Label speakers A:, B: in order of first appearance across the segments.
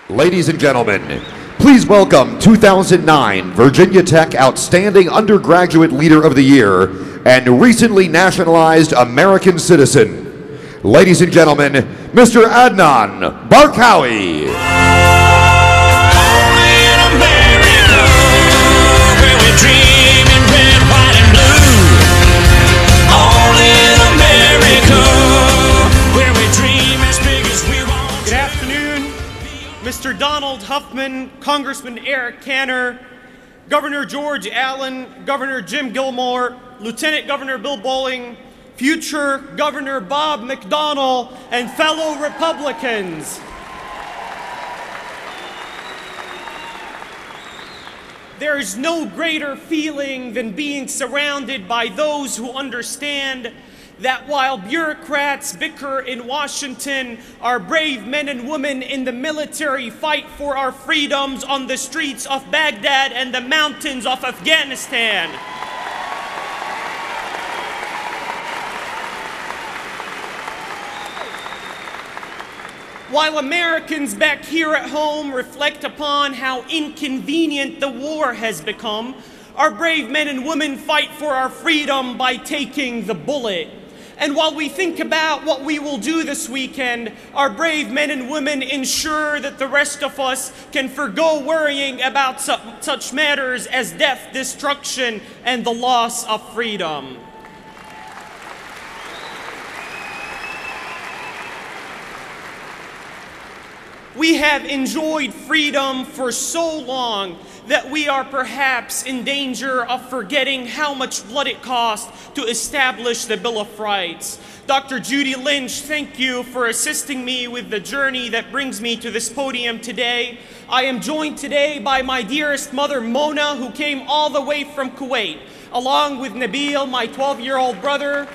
A: Ladies and gentlemen, please welcome 2009 Virginia Tech Outstanding Undergraduate Leader of the Year and recently nationalized American citizen. Ladies and gentlemen, Mr. Adnan Barqawi.
B: Mr. Donald Huffman, Congressman Eric Canner, Governor George Allen, Governor Jim Gilmore, Lieutenant Governor Bill Bolling, future Governor Bob McDonnell, and fellow Republicans. There is no greater feeling than being surrounded by those who understand that while bureaucrats bicker in Washington, our brave men and women in the military fight for our freedoms on the streets of Baghdad and the mountains of Afghanistan. While Americans back here at home reflect upon how inconvenient the war has become, our brave men and women fight for our freedom by taking the bullet. And while we think about what we will do this weekend, our brave men and women ensure that the rest of us can forgo worrying about such matters as death, destruction, and the loss of freedom. We have enjoyed freedom for so long that we are perhaps in danger of forgetting how much blood it cost to establish the Bill of Rights. Dr. Judy Lynch, thank you for assisting me with the journey that brings me to this podium today. I am joined today by my dearest mother, Mona, who came all the way from Kuwait, along with Nabil, my 12-year-old brother,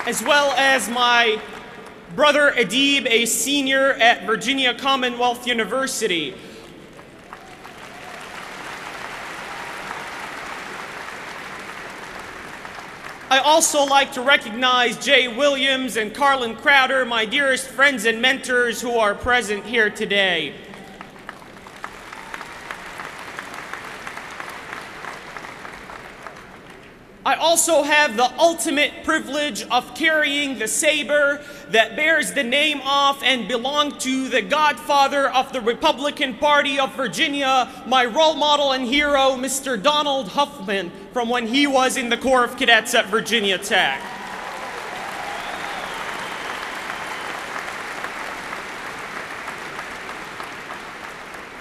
B: as well as my brother Adib, a senior at Virginia Commonwealth University. I also like to recognize Jay Williams and Carlin Crowder, my dearest friends and mentors who are present here today. I also have the ultimate privilege of carrying the saber that bears the name of and belonged to the godfather of the Republican Party of Virginia, my role model and hero, Mr. Donald Huffman, from when he was in the Corps of Cadets at Virginia Tech.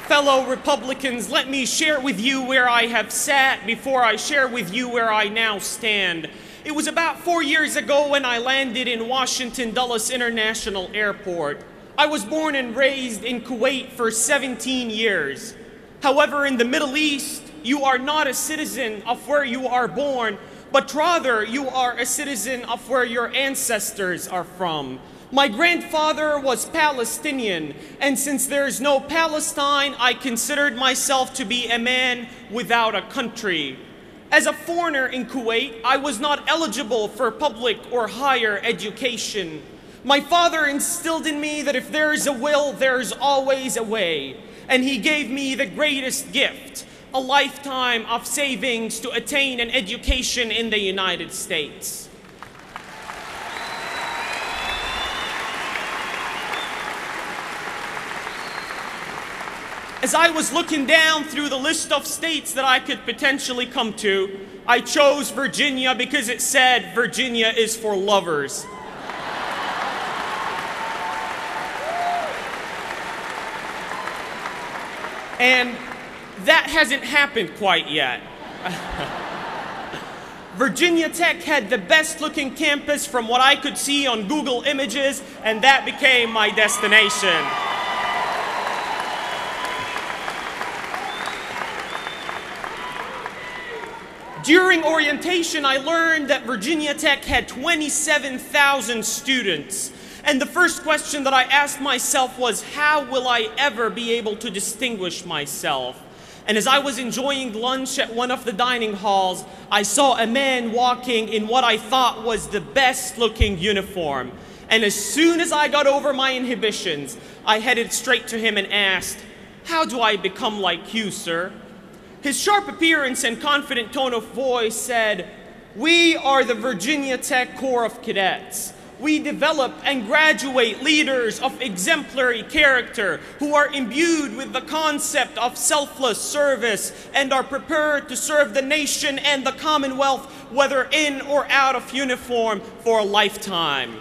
B: Fellow Republicans, let me share with you where I have sat before I share with you where I now stand. It was about 4 years ago when I landed in Washington Dulles International Airport. I was born and raised in Kuwait for 17 years. However, in the Middle East, you are not a citizen of where you are born, but rather you are a citizen of where your ancestors are from. My grandfather was Palestinian, and since there is no Palestine, I considered myself to be a man without a country. As a foreigner in Kuwait, I was not eligible for public or higher education. My father instilled in me that if there is a will, there is always a way, and he gave me the greatest gift, a lifetime of savings to attain an education in the United States. As I was looking down through the list of states that I could potentially come to, I chose Virginia because it said Virginia is for lovers. And that hasn't happened quite yet. Virginia Tech had the best looking campus from what I could see on Google Images, and that became my destination. During orientation, I learned that Virginia Tech had 27,000 students. And the first question that I asked myself was, how will I ever be able to distinguish myself? And as I was enjoying lunch at one of the dining halls, I saw a man walking in what I thought was the best looking uniform. And as soon as I got over my inhibitions, I headed straight to him and asked, "How do I become like you, sir?" His sharp appearance and confident tone of voice said, "We are the Virginia Tech Corps of Cadets. We develop and graduate leaders of exemplary character who are imbued with the concept of selfless service and are prepared to serve the nation and the Commonwealth, whether in or out of uniform, for a lifetime."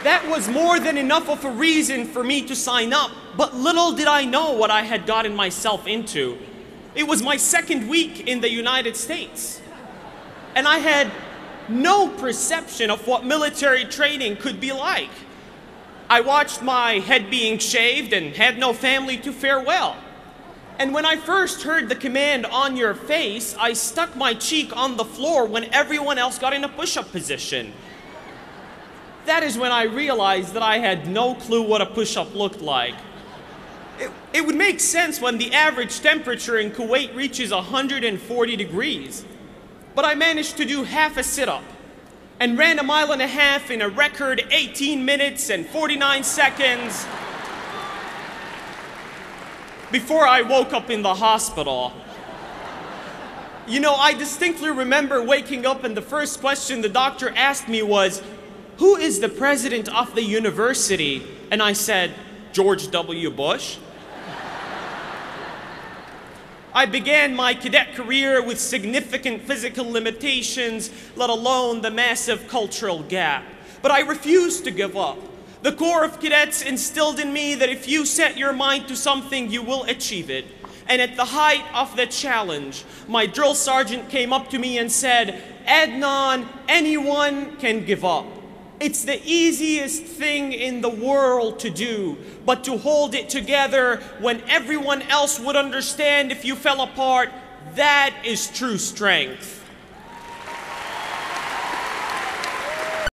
B: That was more than enough of a reason for me to sign up, but little did I know what I had gotten myself into. It was my second week in the United States, and I had no perception of what military training could be like. I watched my head being shaved and had no family to farewell. And when I first heard the command, "On your face," I stuck my cheek on the floor when everyone else got in a push-up position. That is when I realized that I had no clue what a push-up looked like. It would make sense when the average temperature in Kuwait reaches 140 degrees. But I managed to do half a sit-up and ran 1.5 miles in a record 18 minutes and 49 seconds before I woke up in the hospital. You know, I distinctly remember waking up and the first question the doctor asked me was, "Who is the president of the university?" And I said, "George W. Bush." I began my cadet career with significant physical limitations, let alone the massive cultural gap. But I refused to give up. The Corps of Cadets instilled in me that if you set your mind to something, you will achieve it. And at the height of the challenge, my drill sergeant came up to me and said, "Adnan, anyone can give up. It's the easiest thing in the world to do, but to hold it together when everyone else would understand if you fell apart, that is true strength."